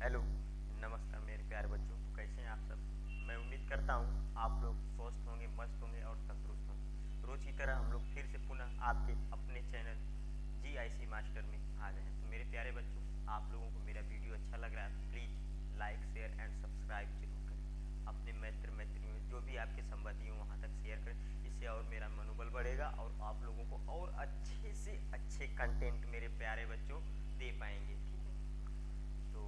Hello, नमस्कार मेरे प्यारे बच्चों। तो कैसे हैं आप सब? मैं उम्मीद करता हूँ आप लोग स्वस्थ होंगे, मस्त होंगे और तंदुरुस्त होंगे। रोज की तरह हम लोग फिर से पुनः आपके अपने चैनल GIC मास्टर में आ गए हैं। तो मेरे प्यारे बच्चों, आप लोगों को मेरा वीडियो अच्छा लग रहा है तो please like share and subscribe जरूर करें। अपने मित्र मित्रियों जो भी आपके संबंधी हो वहाँ तक शेयर करें। इससे और मेरा मनोबल बढ़ेगा और आप लोगों को और अच्छे से अच्छे कंटेंट मेरे प्यारे बच्चों दे पाएंगे। ठीक है, तो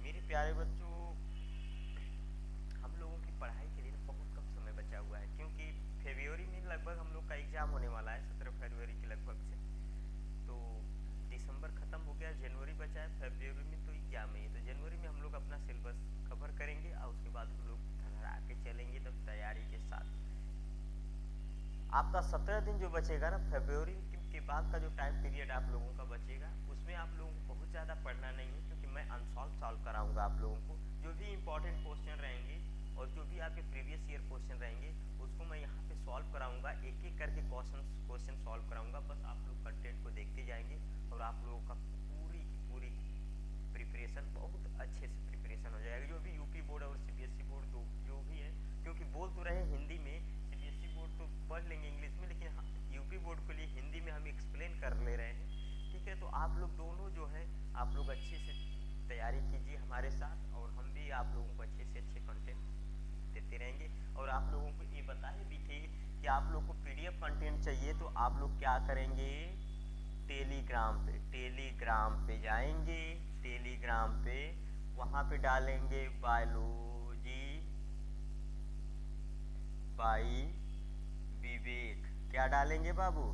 मेरे प्यारे बच्चों, हम लोगों की पढ़ाई के लिए ना बहुत कम समय बचा हुआ है, क्योंकि फरवरी में लगभग हम लोग का एग्ज़ाम होने वाला है, 17 फरवरी के लगभग से। तो दिसंबर ख़त्म हो गया, जनवरी बचा है, फरवरी में तो एग्ज़ाम है। तो जनवरी में हम लोग अपना सिलेबस कवर करेंगे और उसके बाद हम लोग धड़ाके के चलेंगे तब तैयारी के साथ। आपका 17 दिन जो बचेगा ना, फरवरी के बाद का जो टाइम पीरियड आप लोगों का बचेगा, उसमें आप लोगों को बहुत ज़्यादा पढ़ना नहीं है, क्योंकि मैं सॉल्व कराऊंगा आप लोगों को। जो भी इंपॉर्टेंट क्वेश्चन रहेंगे और जो भी आपके प्रीवियस ईयर क्वेश्चन रहेंगे उसको मैं यहाँ पे सॉल्व कराऊंगा, एक एक करके क्वेश्चन सॉल्व कराऊंगा। बस आप लोग कंटेंट को देखते जाएंगे और आप लोगों का पूरी की पूरी प्रिपरेशन बहुत अच्छे से प्रिपरेशन हो जाएगा। जो भी यूपी बोर्ड और CBSE बोर्ड जो भी है, क्योंकि बोल तो रहे हिंदी में, CBSE बोर्ड तो पढ़ लेंगे इंग्लिश में, लेकिन यूपी बोर्ड के लिए हिंदी में हम एक्सप्लेन कर ले रहे हैं। ठीक है, तो आप लोग दोनों जो है आप लोग अच्छे से तैयारी कीजिए हमारे साथ, और हम भी आप लोगों को अच्छे से अच्छे कंटेंट देते रहेंगे। और आप लोगों को ये बताए भी थे कि आप लोग को PDF कंटेंट चाहिए, तो आप लोग क्या करेंगे, टेलीग्राम पे जाएंगे। टेलीग्राम पे वहाँ पे डालेंगे बायोलॉजी बाई विवेक। क्या डालेंगे बाबू?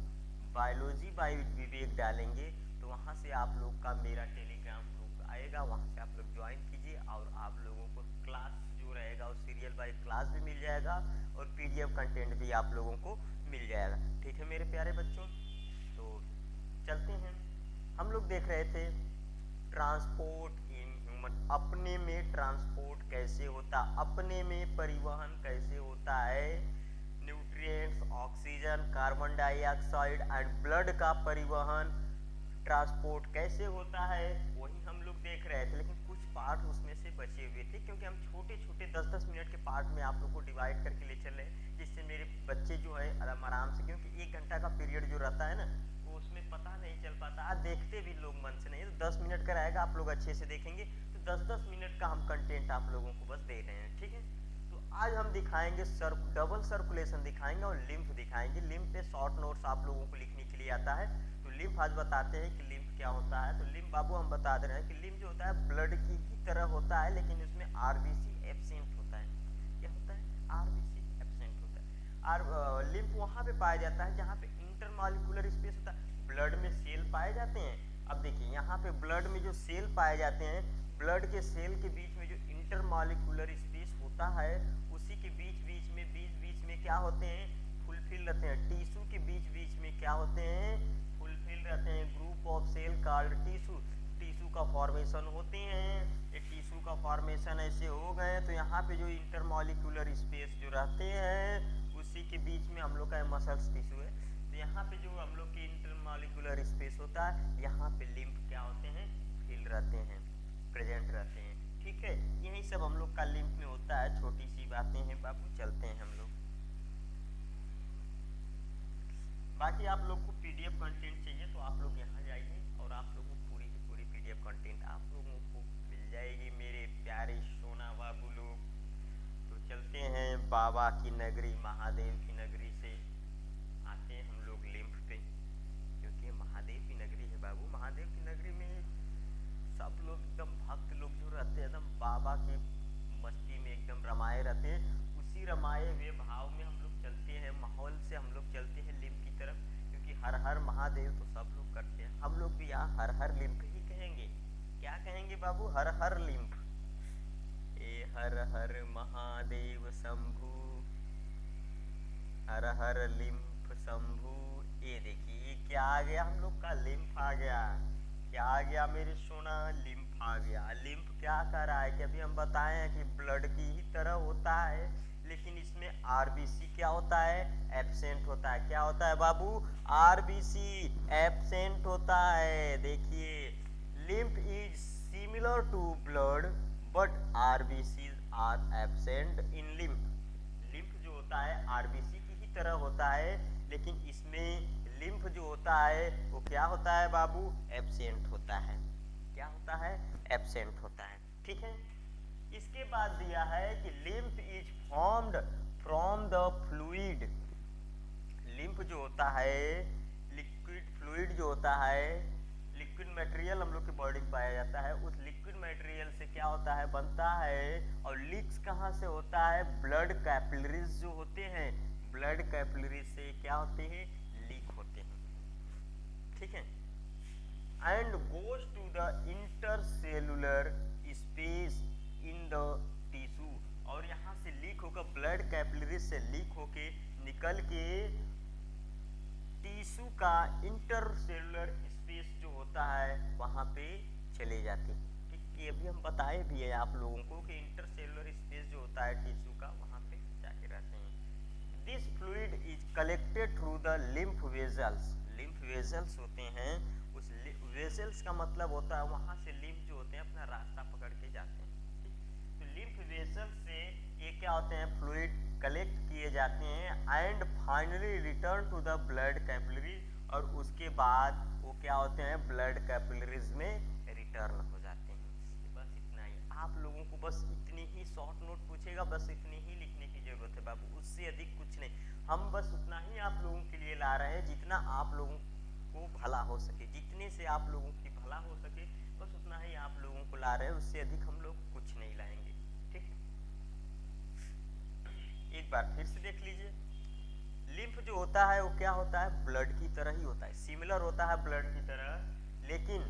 बायोलॉजी बाई विवेक डालेंगे। तो वहाँ से आप लोग का मेरा टेलीग्राम ग्रुप आएगा, वहाँ से आप लोग ज्वाइन कीजिए और आप लोगों को क्लास जो रहेगा वो सीरियल बाई क्लास भी मिल जाएगा और PDF कंटेंट भी आप लोगों को मिल जाएगा। ठीक है मेरे प्यारे बच्चों, तो चलते हैं। हम लोग देख रहे थे ट्रांसपोर्ट इन ह्यूमन। अपने में ट्रांसपोर्ट कैसे होता, अपने में परिवहन कैसे होता है, nutrients, oxygen, carbon dioxide and blood का परिवहन, ट्रांसपोर्ट कैसे होता है, वही हम लोग देख रहे थे। लेकिन कुछ पार्ट उसमें से बचे हुए थे, क्योंकि हम छोटे छोटे 10-10 मिनट के पार्ट में आप लोग को डिवाइड करके ले चल रहे हैं, जिससे मेरे बच्चे जो है आराम से, क्योंकि 1 घंटा का पीरियड जो रहता है ना, वो उसमें पता नहीं चल पाता। आज देखते भी लोग मन से नहीं, तो 10 मिनट का रहेगा, आप लोग अच्छे से देखेंगे तो 10-10 मिनट का हम कंटेंट आप लोगों को बस दे रहे हैं। ठीक है, तो आज हम दिखाएंगे डबल सर्कुलेशन दिखाएंगे और लिम्फ दिखाएंगे। लिम्फ पे शॉर्ट नोट्स आप लोगों को लिखने के लिए आता है, तो लिम्फ आज बताते हैं कि लिम्फ क्या होता है। तो लिम्फ बाबू हम बता दे रहे हैं कि लिम्फ जो होता है ब्लड की ही तरह होता है, लेकिन उसमें RBC एब्सेंट होता है। क्या होता है? RBC एब्सेंट होता है। और लिम्फ वहाँ पे पाया जाता है जहाँ पे इंटरमॉलिक्यूलर स्पेस होता है। ब्लड में सेल पाए जाते हैं। अब देखिए यहाँ पे ब्लड में जो सेल पाए जाते हैं, ब्लड के सेल के बीच में जो इंटरमॉलिक्यूलर स्पेस होता है, उसी के बीच बीच में क्या होते हैं, फुलफिल रहते हैं। टिश्यू के बीच में क्या होते हैं, फुलफिल रहते हैं। Group of cell called tissue, tissue का फॉर्मेशन होते हैं। ये टिश्यू का फॉर्मेशन ऐसे हो गए, तो यहाँ पे जो इंटरमॉलिक्यूलर स्पेस जो रहते हैं उसी के बीच में हम लोग का मसल्स टिश्यू है। तो यहाँ पे जो हम लोग की इंटरमॉलिक्यूलर स्पेस होता है, यहाँ पे लिम्फ क्या होते हैं, फिल रहते हैं, प्रेजेंट रहते हैं। ठीक है, यही सब हम लोग का लिम्फ में होता है। छोटी सी बातें हैं बाबू, चलते हैं हम लोग। बाकी आप लोग को PDF कंटेंट चाहिए तो आप लोग यहाँ जाइए और आप लोगों को पूरी की पूरी PDF कंटेंट आप लोगों को मिल जाएगी मेरे प्यारे सोना बाबू लोग। तो चलते हैं बाबा की नगरी, महादेव की नगरी से आते हैं हम लोग लिम्फ पे, क्योंकि ये महादेव की नगरी है बाबू। महादेव की नगरी में सब लोग एकदम भक्त लोग जो रहते हैं, एकदम बाबा की मस्ती में एकदम रमाए रहते हैं। उसी रमाए हुए भाव में हम लोग चलते हैं, माहौल से हम लोग चलते हैं लिम्फ की तरफ, क्योंकि हर हर महादेव तो सब लोग करते हैं। हम लोग भी यहाँ हर हर लिम्फ ही कहेंगे। क्या कहेंगे बाबू? हर हर लिम्फ। ए हर हर महादेव शंभु, हर हर लिम्फ शंभु। ये देखिए क्या आ गया, हम लोग का लिम्फ आ गया। क्या आ गया मेरे सोना? लिम्फ आ गया। लिम्फ क्या कर रहा है कि अभी हम बताए हैं कि ब्लड की ही तरह होता है, लेकिन इसमें RBC क्या होता है, एब्सेंट होता है। क्या होता है बाबू? RBC एब्सेंट होता है। देखिए lymph is similar to blood but RBCs are absent in lymph. lymph जो होता है RBC की ही तरह होता है, लेकिन इसमें lymph जो होता है वो क्या होता है बाबू, एब्सेंट होता है। क्या होता है, एब्सेंट होता है। ठीक है, इसके बाद दिया है कि lymph is formed from the fluid। lymph जो होता है, लिक्विड फ्लूइड जो होता है, लिक्विड मटेरियल हम लोग की बॉडी में पाया जाता है, उस लिक्विड मटेरियल से क्या होता है, बनता है। और लीक्स कहाँ से होता है, ब्लड कैपिलरीज जो होते हैं, ब्लड कैपिलरीज से क्या होते हैं, लीक होते हैं। ठीक है, and goes to the intercellular space in the tissue. और यहाँ से लीक होकर, ब्लड कैपिलरीज से लीक होके निकल के टिश्यू का इंटरसेलुलर स्पेस जो होता है वहां पे चले जाते हैं। ठीक, ये भी हम बताए भी है आप लोगों को कि इंटरसेलुलर स्पेस जो होता है टिश्यू का वहां पे जाके रहते हैं। This fluid is collected through the lymph vessels. Lymph vessels होते हैं, उस वेजल्स का मतलब होता है वहां से लिम्फ जो होते हैं अपना रास्ता पकड़ के जाते हैं। तो लिम्फ वेजल्स से ये क्या होते हैं, फ्लूइड कलेक्ट किए जाते हैं and finally return to the blood capillaries. और उसके बाद वो क्या होते हैं, ब्लड कैपिलरीज में रिटर्न हो जाते हैं। बस इतना ही, आप लोगों को बस इतनी ही शॉर्ट नोट पूछेगा, बस इतनी ही लिखने की जरूरत है बाबू, उससे अधिक कुछ नहीं। हम बस उतना ही आप लोगों के लिए ला रहे हैं जितना आप लोगों को भला हो सके, जितने से आप लोगों की भला हो सके बस उतना ही आप लोगों को ला रहे हैं, उससे अधिक हम लोग कुछ नहीं लाएंगे। ठीक, एक बार फिर से देख लीजिए। लिम्फ जो होता है वो क्या होता है, ब्लड की तरह ही होता है, सिमिलर होता है ब्लड की तरह, लेकिन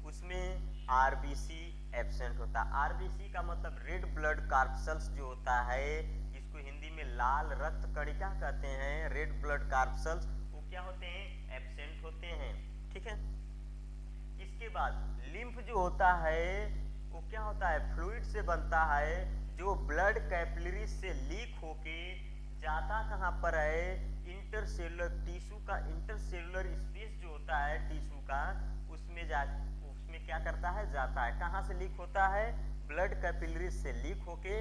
उसमें आरबीसी एब्सेंट होता है। आरबीसी का मतलब रेड ब्लड कार्पसल्स जो होता है, जिसको हिंदी में लाल रक्त कणिका कहते हैं, रेड ब्लड कार्पसल्स, वो क्या होते हैं, एब्सेंट होते हैं। ठीक है, इसके बाद लिम्फ जो होता है वो क्या होता है, फ्लूइड से बनता है जो ब्लड कैपिलरीज से लीक होके जाता कहाँ पर है, इंटरसेलुलर टिश्यू का इंटरसेलुलर स्पेस जो होता है टिश्यू का, उसमें क्या करता है, जाता है। कहाँ से लीक होता है, ब्लड कैपिलरीज से लीक होके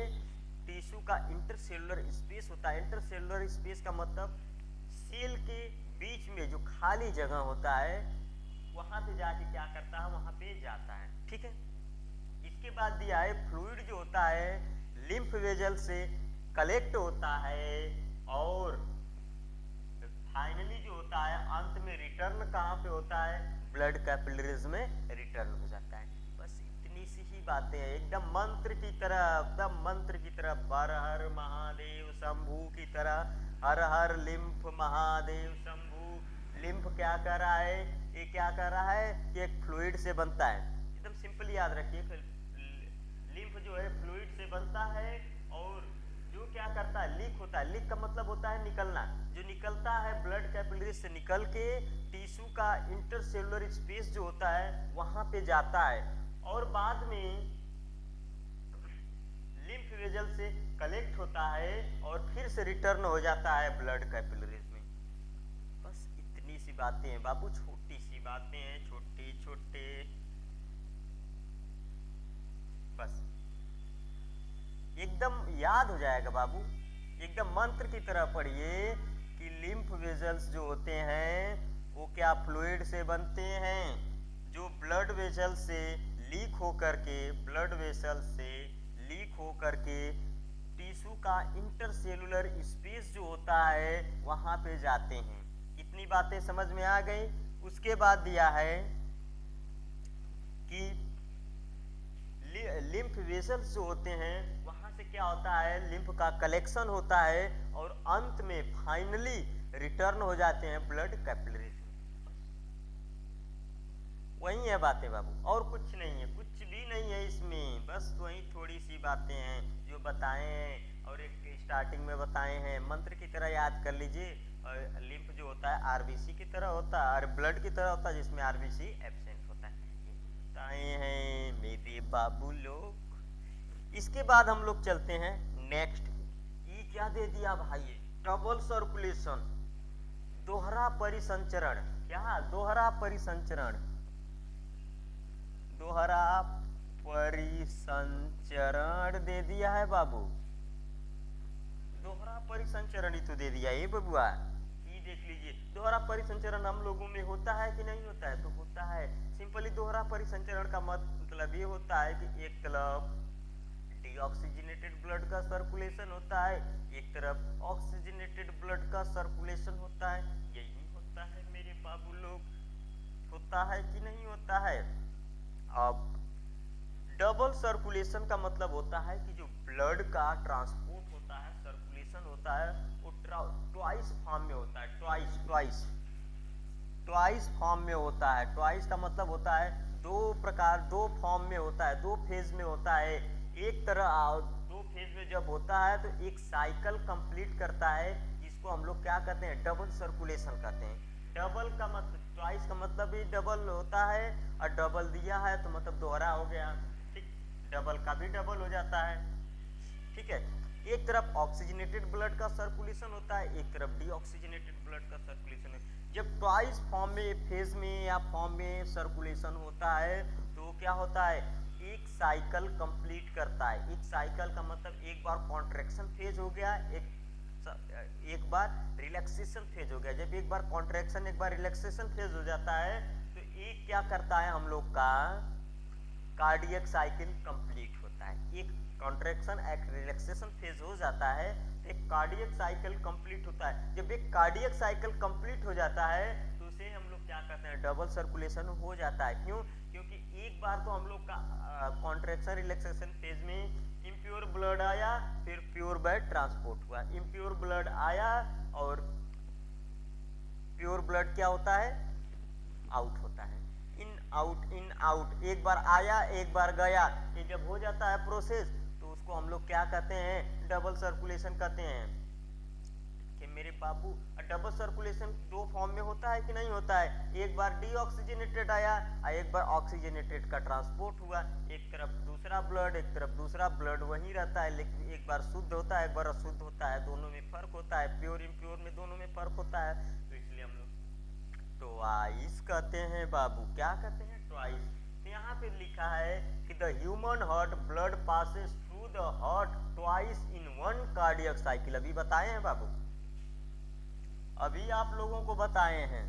टिश्यू का इंटरसेलुलर स्पेस होता है। इंटरसेलुलर स्पेस का मतलब सेल के बीच में जो खाली जगह होता है वहां पे जाके क्या करता है, वहां पे जाता है। ठीक है, इसके बाद दिया है फ्लूइड जो होता है लिम्फ वेजल से कलेक्ट होता है और फाइनली जो होता है अंत में रिटर्न कहाँ पे होता है, ब्लड कैपिलरीज में रिटर्न हो जाता है। बस इतनी सी ही बातें हैं, एकदम मंत्र की तरह, एकदम मंत्र की तरह, हर हर महादेव शंभू की तरह, हर हर लिम्फ महादेव शंभू। लिम्फ क्या कर रहा है, ये क्या कर रहा है कि एक फ्लूइड से बनता है, एकदम सिंपल याद रखिए। लिम्फ जो है फ्लूइड से बनता है और जो क्या करता है, लीक होता है। लीक का मतलब होता है निकलना, जो निकलता है ब्लड कैपिलरी से निकल के टिश्यू का इंटरसेलुलर स्पेस जो होता है वहां पे जाता है और बाद में लिम्फ वेजल से कलेक्ट होता है और फिर से रिटर्न हो जाता है ब्लड कैपिलरीज में। बस इतनी सी बातें हैं बाबू, छोटी सी बातें हैं, छोटे छोटे, बस एकदम याद हो जाएगा बाबू। एकदम मंत्र की तरह पढ़िए कि लिम्फ वेजल्स जो होते हैं वो क्या फ्लूइड से बनते हैं, जो ब्लड वेसल से लीक होकर के, ब्लड वेसल से लीक होकर के टिश्यू का इंटरसेलुलर स्पेस जो होता है वहां पे जाते हैं। इतनी बातें समझ में आ गई। उसके बाद दिया है कि लिम्फ वेसल्स जो होते हैं वहां से क्या होता है, लिम्फ का कलेक्शन होता है और अंत में फाइनली रिटर्न हो जाते हैं ब्लड कैपिलरीज में। वही है बातें बाबू, और कुछ नहीं है, कुछ भी नहीं है इसमें, बस वही थोड़ी सी बातें हैं जो बताए हैं और एक स्टार्टिंग में बताए हैं, मंत्र की तरह याद कर लीजिए। और लिम्फ जो होता है आरबीसी की तरह होता है और ब्लड की तरह होता है जिसमें आरबीसी एब्सेंट होता है। बताए हैं मेरे बाबू लोग। इसके बाद हम लोग चलते हैं नेक्स्ट। ये क्या दे दिया भाई, डबल सर्कुलेशन, दोहरा परिसंचरण। क्या, दोहरा परिसंचरण, दोहरा परिसंचरण। परिसंचरण दे दिया है बाबू, दोहरा परिसंचरण ही तो दे दिया है बबुआ। ये देख लीजिए, दोहरा परिसंचरण हम लोगों में होता है कि नहीं होता है? तो होता है। सिंपली दोहरा परिसंचरण का मतलब ये होता है कि एक तरफ डीऑक्सीजनेटेड ब्लड का सर्कुलेशन होता है, एक तरफ ऑक्सीजनेटेड ब्लड का सर्कुलेशन होता है। यही होता है मेरे बाबू लोग, होता है कि नहीं होता है? अब डबल सर्कुलेशन का मतलब होता है कि जो ब्लड का ट्रांसपोर्ट होता है, सर्कुलेशन होता है, वो ट्वाइस फॉर्म में होता है। ट्वाइस फॉर्म में होता है। ट्वाइस का मतलब होता है दो फॉर्म में होता है, दो फेज में होता है। एक तरह दो फेज में जब होता है तो एक साइकिल कंप्लीट करता है, जिसको हम लोग क्या कहते हैं? डबल सर्कुलेशन कहते हैं। डबल का मतलब, ट्वाइस का मतलब भी डबल होता है, और डबल दिया है तो मतलब दोहरा हो गया। ठीक, डबल का भी डबल हो जाता है। ठीक है, एक तरफ ऑक्सीजनेटेड ब्लड का सर्कुलेशन होता है, एक तरफ डीऑक्सीजनेटेड ब्लड का सर्कुलेशन है। जब ट्वाइस फॉर्म में, फेज में या फॉर्म में सर्कुलेशन होता है तो क्या होता है? एक साइकिल कंप्लीट करता है। एक साइकिल का मतलब एक बार कॉन्ट्रैक्शन फेज हो गया, एक बार रिलैक्सेशन फेज हो गया। जब एक बार कॉन्ट्रैक्शन, एक बार रिलैक्सेशन फेज हो जाता है तो एक क्या करता है हम लोग का? कार्डियक साइकिल कंप्लीट होता है। एक कॉन्ट्रैक्शन, एक रिलैक्सेशन फेज हो जाता है तो एक कार्डियक साइकिल कंप्लीट होता है। जब एक कार्डियक साइकिल कंप्लीट हो जाता है तो उसे हम लोग क्या कहते हैं? डबल सर्कुलेशन हो जाता है। क्यों? क्योंकि एक बार तो हम लोग का कॉन्ट्रैक्शन रिलैक्सेशन फेज में इम्प्योर ब्लड आया, फिर प्योर ब्लड ट्रांसपोर्ट हुआ। इम्प्योर ब्लड आया और प्योर ब्लड क्या होता है? आउट होता है। इन आउट, इन आउट, एक बार आया एक बार गया। ये जब हो जाता है प्रोसेस तो उसको हम लोग क्या कहते हैं? डबल सर्कुलेशन कहते हैं। कि मेरे बाबू, डबल सर्कुलेशन दो फॉर्म में होता है कि नहीं होता है? एक बार डीऑक्सीजनेटेड आया और एक बार ऑक्सीजनेटेड का ट्रांसपोर्ट हुआ। एक तरफ दूसरा ब्लड, एक तरफ दूसरा ब्लड वही रहता है, लेकिन एक बार शुद्ध होता है, एक बार अशुद्ध होता है। दोनों में फर्क होता है, प्योर इम्प्योर में दोनों में फर्क होता है। तो इसलिए हम लोग ट्वाइस कहते हैं बाबू। क्या कहते हैं? ट्वाइस। यहाँ पे लिखा है कि the human heart blood passes through the heart twice in one cardiac cycle. अभी बताए हैं बाबू, अभी आप लोगों को बताए हैं।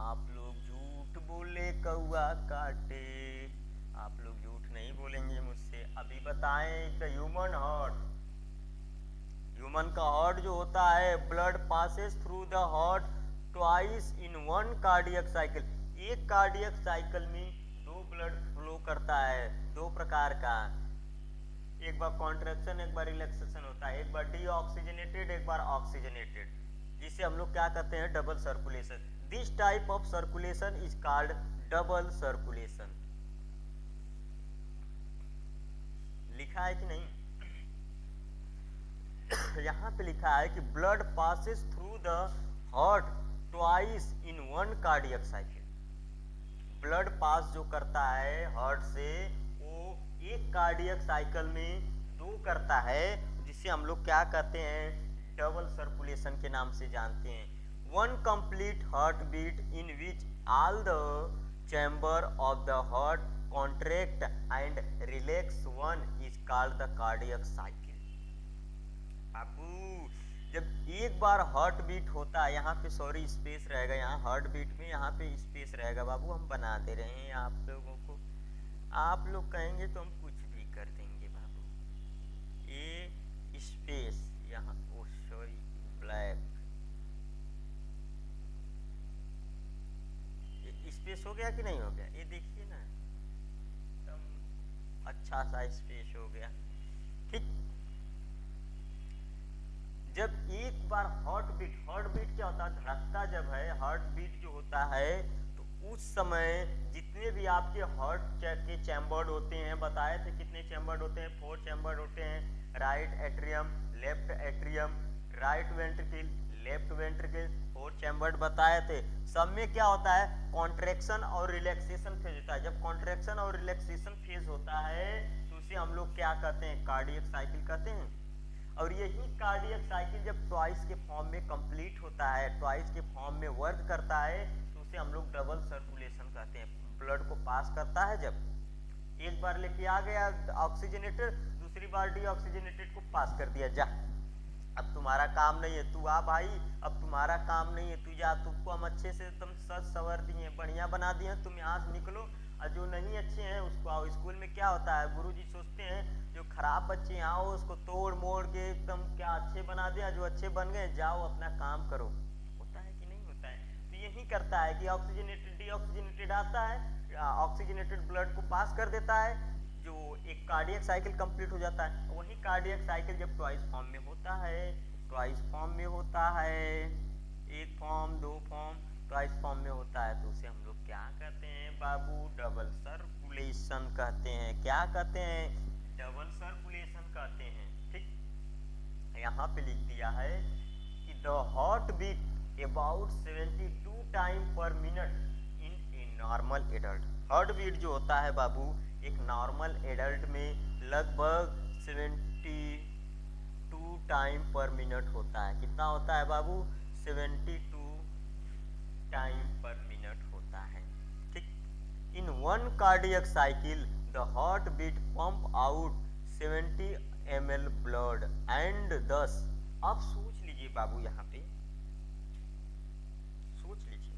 आप लोग झूठ बोले कौआ काटे, आप लोग झूठ नहीं बोलेंगे मुझसे। अभी बताएं द ह्यूमन हार्ट, ह्यूमन का हार्ट जो होता है, blood passes through the heart twice in one cardiac cycle. एक कार्डियक साइकिल में दो ब्लड फ्लो करता है, दो प्रकार का। एक बार कॉन्ट्रैक्शन, एक बार रिलैक्सेशन होता है। एक बार डीऑक्सीजनेटेड, एक बार ऑक्सीजनेटेड, जिसे हम लोग क्या कहते हैं? Double circulation. This type of circulation is called double circulation. लिखा है कि नहीं? यहाँ पे लिखा है कि blood passes through the heart twice in one cardiac cycle. Blood pass जो करता है हार्ट से, वो एक कार्डियक साइकिल में दो करता है, जिसे हम लोग क्या कहते हैं? डबल सर्कुलेशन के नाम से जानते हैं। One complete heart beat in which all the chamber of the heart contract and relax one is called the cardiac cycle. बाबू, जब एक बार हार्ट बीट होता है, यहाँ पे सॉरी स्पेस रहेगा, यहाँ हार्ट बीट में यहाँ पे स्पेस रहेगा बाबू, हम बना दे रहे हैं आप लोगों को। आप लोग कहेंगे तो हम कुछ भी कर देंगे बाबू। ये स्पेस यहाँ, ओ सॉरी ब्लैक, ये स्पेस हो गया कि नहीं हो गया? ये देखिए ना, एकदम अच्छा सा स्पेस हो गया। ठीक, जब एक बार हार्ट बीट क्या होता है? धड़कता जब है, हार्ट बीट जो होता है, तो उस समय जितने भी आपके हार्ट के चैम्बर्ड होते हैं, बताए थे कितने चैम्बर्ड होते हैं? 4 चैम्बर्ड होते हैं। Right atrium, left atrium, right ventricle, left ventricle, 4 chambered बताए थे। सब में क्या होता है? कॉन्ट्रैक्शन और रिलैक्सेशन फेज होता है। जब कॉन्ट्रैक्शन और रिलैक्सेशन फेज होता है तो उसे हम लोग क्या कहते हैं? कार्डियक साइकिल कहते हैं। और यही कार्डियक साइकिल जब ट्वाइस के फॉर्म में कंप्लीट होता है, ट्वाइस के फॉर्म में वर्क करता है, तो उसे हम लोग डबल सर्कुलेशन कहते हैं, ब्लड को पास करता है जब। एक बार लेके आ गया ऑक्सीजनेटेड, दूसरी बार डीऑक्सीजनेटेड को पास कर दिया, जा अब तुम्हारा काम नहीं है, तू आ भाई, अब तुम्हारा काम नहीं है, तू जा, तुमको हम अच्छे से एकदम सज सवर दिए, बढ़िया बना दिए, तुम यहाँ से निकलो। और जो नहीं अच्छे हैं उसको आओ। स्कूल में क्या होता है, गुरुजी सोचते हैं जो खराब बच्चे यहाँ हो उसको तोड़ मोड़ के एकदम क्या अच्छे बना दिया, जो अच्छे बन गए जाओ अपना काम करो। होता है कि नहीं होता है? तो यही करता है कि ऑक्सीजनेटेड डीऑक्सीजनेटेड आता है, ऑक्सीजनेटेड ब्लड को पास कर देता है, जो एक कार्डियक साइकिल कंप्लीट हो जाता है। वही कार्डियक साइकिल जब ट्वाइस फॉर्म में होता है, ट्वाइस फॉर्म में होता है, एक फॉर्म दो फॉर्म ट्वाइस फॉर्म में होता है, तो उसे हम लोग क्या कहते हैं बाबू, डबल सर्कुलेशन कहते हैं। क्या कहते हैं? डबल सर्कुलेशन कहते हैं। ठीक, यहाँ पे लिख दिया है कि the heart beat about 72 time per minute in a normal adult. Heart beat जो होता है बाबू एक नॉर्मल एडल्ट में लगभग 72 टाइम पर मिनट होता है। कितना होता है बाबू? 72 टाइम पर मिनट होता है। ठीक, in one cardiac cycle the heart beat pump out 70 ml blood and 10। अब सोच लीजिए बाबू, यहाँ पे सोच लीजिए,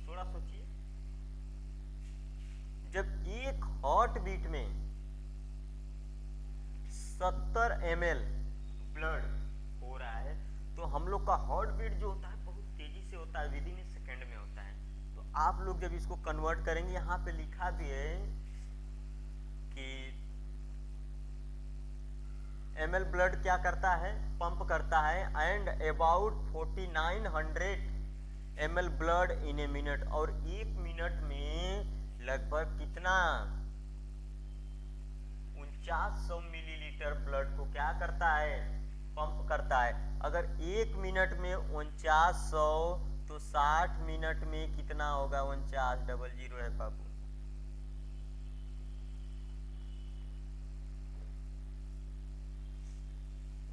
थोड़ा सोचिए, जब एक हार्ट बीट में 70 ml ब्लड हो रहा है, तो हम लोग का हार्ट बीट जो होता है बहुत तेजी से होता है, विद इन ए सेकेंड में होता है। तो आप लोग जब इसको कन्वर्ट करेंगे, यहाँ पे लिखा भी है कि ml ब्लड क्या करता है, पंप करता है, and about 4900 ml blood in a minute, और एक मिनट में लगभग कितना, 4900 मिलीलीटर ब्लड को क्या करता है, पंप करता है। अगर एक मिनट में 4900 तो 60 मिनट में कितना होगा, 49 डबल जीरो है बाबू,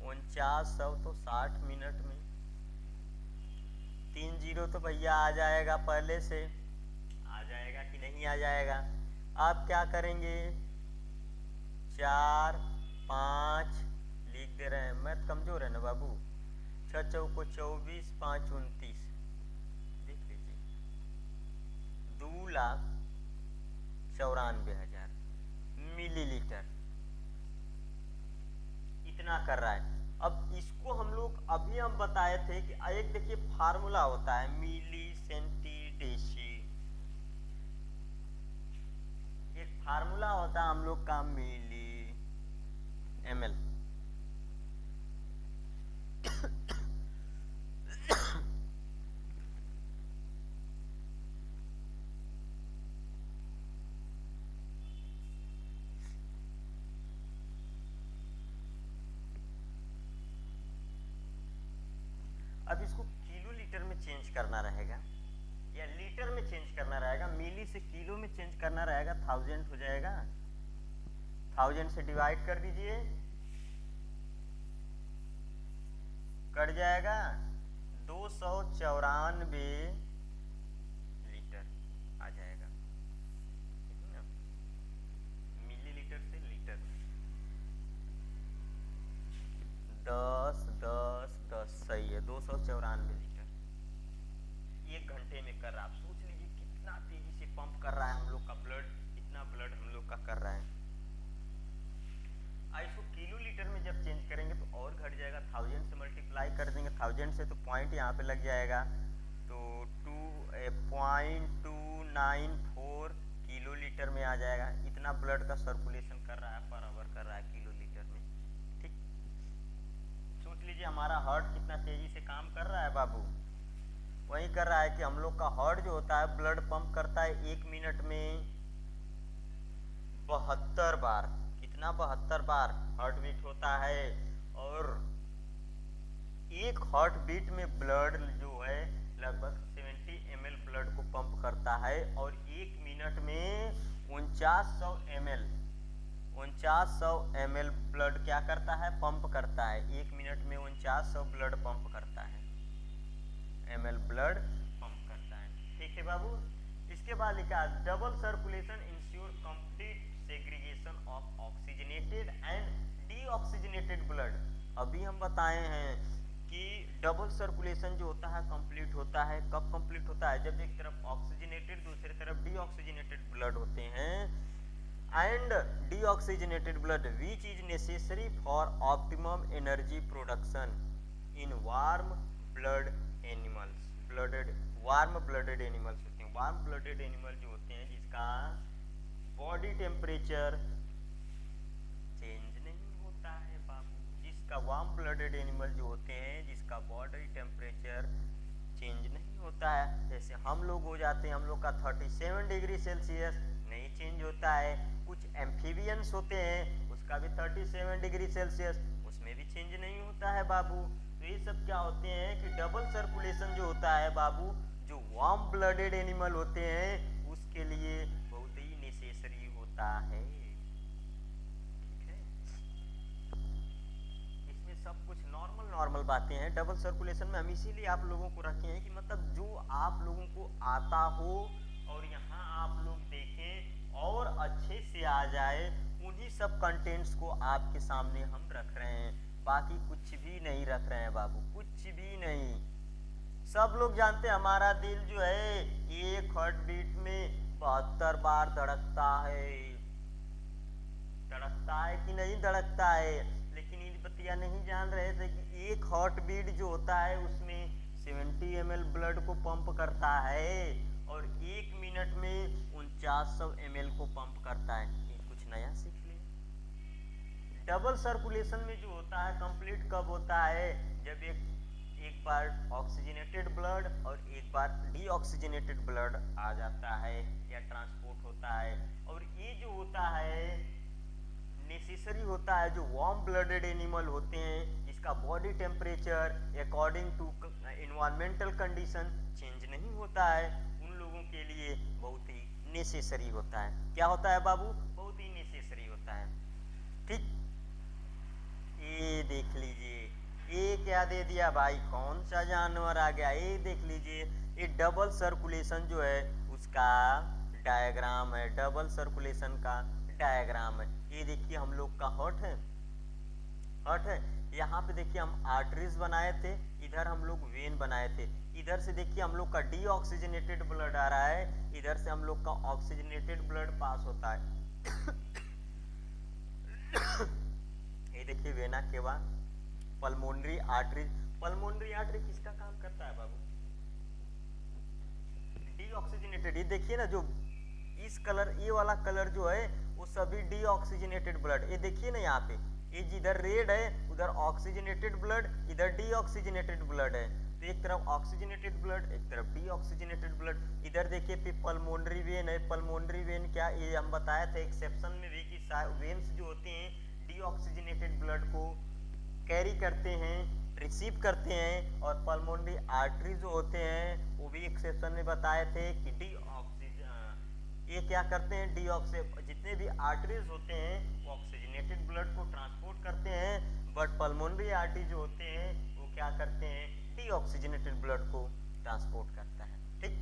4900 तो 60 मिनट में, 3 जीरो तो भैया आ जाएगा, पहले से आ जाएगा कि नहीं आ जाएगा? आप क्या करेंगे, 4 5 लिख दे रहे हैं, मैथ कमजोर है ना बाबू, 6 चौको 24, 5 29, देख लीजिए, 2,94,000 मिलीलीटर इतना कर रहा है। अब इसको हम लोग अभी हम बताए थे कि एक देखिए फार्मूला होता है मिली सेंटीडेसी, एक फार्मूला होता है हम लोग का मिली ml। अब इसको किलो लीटर में चेंज करना रहेगा या लीटर में चेंज करना रहेगा, मिली से किलो में चेंज करना रहेगा, 1000 हो जाएगा, 1000 से डिवाइड कर दीजिए, कट जाएगा 294 लीटर आ जाएगा, मिलीलीटर से लीटर, 10 10 10 सही है, 294 लीटर एक घंटे में कर रहा है। आप सोच लीजिए कितना तेजी से पंप कर रहा है हम लोग का ब्लड, इतना ब्लड हम लोग का कर रहा है। इसको किलो लीटर में जब चेंज करेंगे तो और घट जाएगा, 1000 से मल्टीप्लाई कर देंगे, 1000 से तो पॉइंट यहाँ पे लग जाएगा, तो 2.294 किलो लीटर में आ जाएगा। इतना ब्लड का सर्कुलेशन कर रहा है, पर आवर कर रहा है किलो लीटर में। ठीक, सोच लीजिए हमारा हार्ट कितना तेजी से काम कर रहा है बाबू, वही कर रहा है कि हम लोग का हार्ट जो होता है ब्लड पंप करता है एक मिनट में 72 बार, कितना 72 बार हार्ट बीट होता है, और एक हार्ट बीट में ब्लड जो है लगभग 70 ml ब्लड को पंप करता है, और एक मिनट में 4900 ml 4900 ml ब्लड क्या करता है, पंप करता है। 1 मिनट में 4900 ब्लड पंप करता है, ml ब्लड पंप करता है। ठीक है बाबू। इसके बाद लिखा double circulation ensure complete segregation of oxygenated and deoxygenated blood. अभी हम बताए हैं कि डबल सर्कुलेशन जो होता है कंप्लीट होता है, कब कंप्लीट होता है, जब एक तरफ ऑक्सीजनेटेड दूसरी तरफ डीऑक्सीजनेटेड ब्लड होते हैं। And deoxygenated blood which is necessary for optimum energy production in warm blood animals. Blooded warm blooded animals होते हैं, वार्म ब्लडेड एनिमल जो होते हैं जिसका बॉडी टेम्परेचर चेंज नहीं होता है बाबू, जिसका वार्म ब्लडेड एनिमल जो होते हैं जिसका बॉडी टेम्परेचर चेंज नहीं होता है। जैसे हम लोग हो जाते हैं, हम लोग का 37 डिग्री सेल्सियस नहीं चेंज होता है। कुछ एम्फीबियंस होते हैं उसका भी 37 डिग्री सेल्सियस, उसमें भी चेंज नहीं होता है बाबू। तो ये सब क्या होते हैं कि डबल सर्कुलेशन जो होता है बाबू, जो वार्म ब्लडेड एनिमल होते हैं उसके लिए बहुत ही नेसेसरी होता है। ठीक है, इसमें सब कुछ नॉर्मल बातें हैं। डबल सर्कुलेशन में हम इसीलिए आप लोगों को रखे हैं कि मतलब जो आप लोगों को आता हो और यहाँ आप लोग देखें और अच्छे से आ जाए, उन्हीं सब कंटेंट्स को आपके सामने हम रख रहे हैं। बाकी कुछ भी नहीं रख रहे हैं बाबू, कुछ भी नहीं। सब लोग जानते हैं हमारा दिल जो है एक हार्ट बीट में 72 बार धड़कता है। धड़कता है कि नहीं धड़कता है, लेकिन ये बतिया नहीं जान रहे थे कि एक हार्ट बीट जो होता है उसमें 70 ml ब्लड को पंप करता है और 1 मिनट में 4900 ml को पंप करता है। ये कुछ नया सीख ले। डबल सर्कुलेशन में जो होता है कंप्लीट कब होता है, जब एक बार ऑक्सीजनेटेड ब्लड और एक बार डीऑक्सीजनेटेड ब्लड आ जाता है या ट्रांसपोर्ट होता है। और ये जो होता है नेसेसरी होता है, जो वार्म ब्लडेड एनिमल होते हैं जिसका body temperature according to environmental condition change नहीं होता है, उन लोगों के लिए बहुत ही नेसेसरी होता है। क्या होता है बाबू, बहुत ही नेसेसरी होता है। ठीक, ये देख लीजिए, ये क्या दे दिया भाई, कौन सा जानवर आ गया, ये देख लीजिए। ये डबल सर्कुलेशन जो है उसका डायग्राम है, डबल सर्कुलेशन का डायग्राम है। ये देखिए हम लोग का हार्ट है, हार्ट है। यहाँ पे देखिए हम आर्टरीज बनाए थे, इधर हम लोग वेन बनाए थे। इधर से देखिए हम लोग का डीऑक्सीजनेटेड ब्लड आ रहा है, इधर से हम लोग का ऑक्सीजनेटेड ब्लड पास होता है। ये देखिए vena cava, pulmonary artery. Pulmonary artery किसका काम करता है बाबू, डीऑक्सीजनेटेड। ये देखिए ना, जो इस कलर, ये वाला कलर जो है वो सभी डीऑक्सीजनेटेड ब्लड। ये देखिए ना यहाँ पे, ये जिधर रेड है उधर ऑक्सीजनेटेड ब्लड, इधर डीऑक्सीजनेटेड ब्लड है। तो एक तरफ ऑक्सीजनेटेड ब्लड, एक तरफ डीऑक्सीजनेटेड ब्लड। इधर देखिए पल्मोनरी वेन है। पल्मोनरी वेन क्या, ये हम बताया था एक्सेप्शन में भी कि वेन्स जो होते हैं डीऑक्सीजनेटेड ब्लड को कैरी करते हैं, रिसीव करते हैं। और पल्मोनरी आर्टरी जो होते हैं वो भी एक्सेप्शन में बताए थे कि ये क्या करते हैं, जितने भी आर्टरीज होते हैं वो ऑक्सीजनेटेड ब्लड को ट्रांसपोर्ट करते हैं, बट पल्मोनरी आर्टरी जो होते हैं वो क्या करते हैं, डीऑक्सीजनेटेड ब्लड को ट्रांसपोर्ट करता है। ठीक,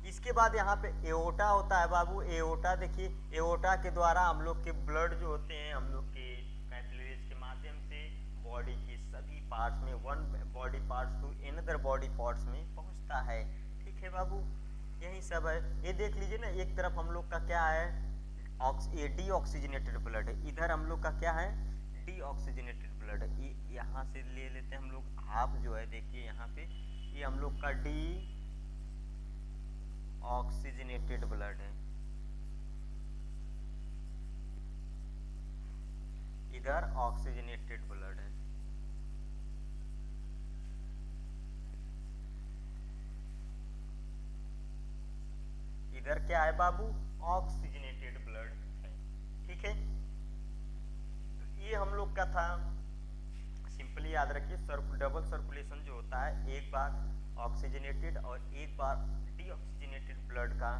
इसके बाद यहाँ पे एओर्टा होता है बाबू। एओर्टा देखिए, एओर्टा के द्वारा हम लोग के ब्लड जो होते हैं हम लोग के कैपिलरीज के माध्यम से बॉडी के सभी पार्ट्स में, one body parts to another body parts में पहुंचता है। ठीक है बाबू, यही सब है। ये देख लीजिए ना, एक तरफ हम लोग का क्या है, ये डीऑक्सीजनेटेड ब्लड है, इधर हम लोग का क्या है, डीऑक्सीजनेटेड ब्लड है। ये यहाँ से ले लेते हैं हम लोग हाफ जो है, देखिए यहाँ पे ये हम लोग का डी ऑक्सीजनेटेड ब्लड है, इधर ऑक्सीजनेटेड ब्लड है। इधर क्या है बाबू, ऑक्सीजनेटेड ब्लड है। ठीक है, तो ये हम लोग का था। सिंपली याद रखिए, डबल सर्कुलेशन जो होता है, एक बार ऑक्सीजनेटेड और एक बार डीऑक्सीजनेटेड ब्लड का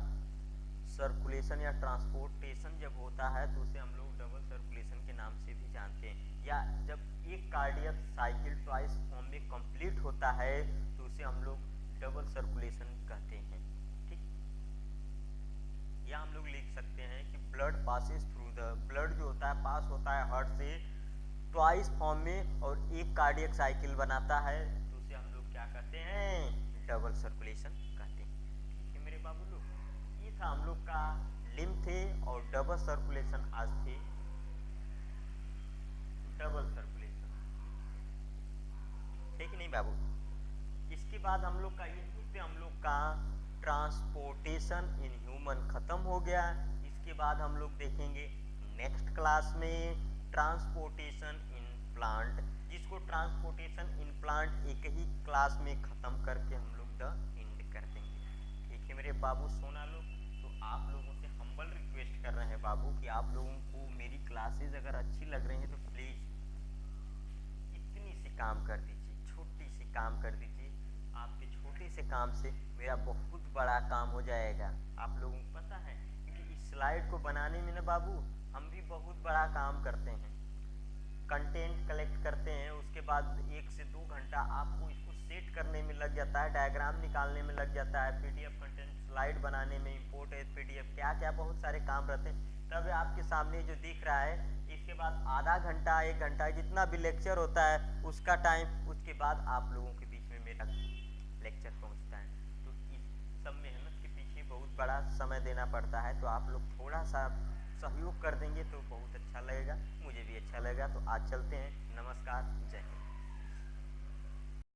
सर्कुलेशन या ट्रांसपोर्टेशन जब होता है तो उसे हम लोग डबल सर्कुलेशन के नाम से भी जानते हैं। या जब एक कार्डियक साइकिल ट्वाइस फॉर्म में कंप्लीट होता है तो उसे हम लोग डबल सर्कुलेशन कहते हैं। ठीक, या हम लोग लिख सकते हैं कि blood passes through the, blood जो होता है पास होता है हार्ट से ट्वाइस फॉर्म में और एक कार्डियक साइकिल बनाता है तो उसे हम लोग क्या कहते हैं, डबल सर्कुलेशन कहते हैं। ठीक है मेरे बाबू लोग, ये था हम लोग का लिम्फे और डबल सर्कुलेशन। आज थे डबल सर्कुलेशन, ठीक नहीं बाबू। इसके बाद हम लोग का यहीं पे हम लोग का ट्रांसपोर्टेशन इन ह्यूमन खत्म हो गया। इसके बाद हम लोग देखेंगे नेक्स्ट क्लास में ट्रांसपोर्टेशन इन प्लांट, जिसको ट्रांसपोर्टेशन इन प्लांट एक ही क्लास में खत्म करके हम लोग द एंड कर देंगे। ठीक है मेरे बाबू सोना लोग, तो आप लोगों से हम्बल रिक्वेस्ट कर रहे हैं बाबू कि आप लोगों को मेरी क्लासेस अगर अच्छी लग रही हैं तो प्लीज इतनी सी काम कर दीजिए, छोटी सी काम कर दीजिए। आपके छोटे से काम से मेरा बहुत बड़ा काम हो जाएगा। आप लोगों को पता है क्योंकि इस स्लाइड को बनाने में ना बाबू हम भी बहुत बड़ा काम करते हैं, कंटेंट कलेक्ट करते हैं, उसके बाद 1 से 2 घंटा आपको इसको सेट करने में लग जाता है, डायग्राम निकालने में लग जाता है, पीडीएफ कंटेंट स्लाइड बनाने में, इंपोर्ट पीडीएफ, क्या क्या बहुत सारे काम रहते हैं। तब आपके सामने जो दिख रहा है, इसके बाद आधा घंटा 1 घंटा जितना भी लेक्चर होता है उसका टाइम, उसके बाद आप लोगों के बीच में मेरा लेक्चर पहुंचता है। तो इस सब मेहनत के पीछे बहुत बड़ा समय देना पड़ता है, तो आप लोग थोड़ा सा सहयोग कर देंगे तो बहुत अच्छा लगेगा, मुझे भी अच्छा लगेगा। तो आज चलते हैं, नमस्कार, जय हिंद।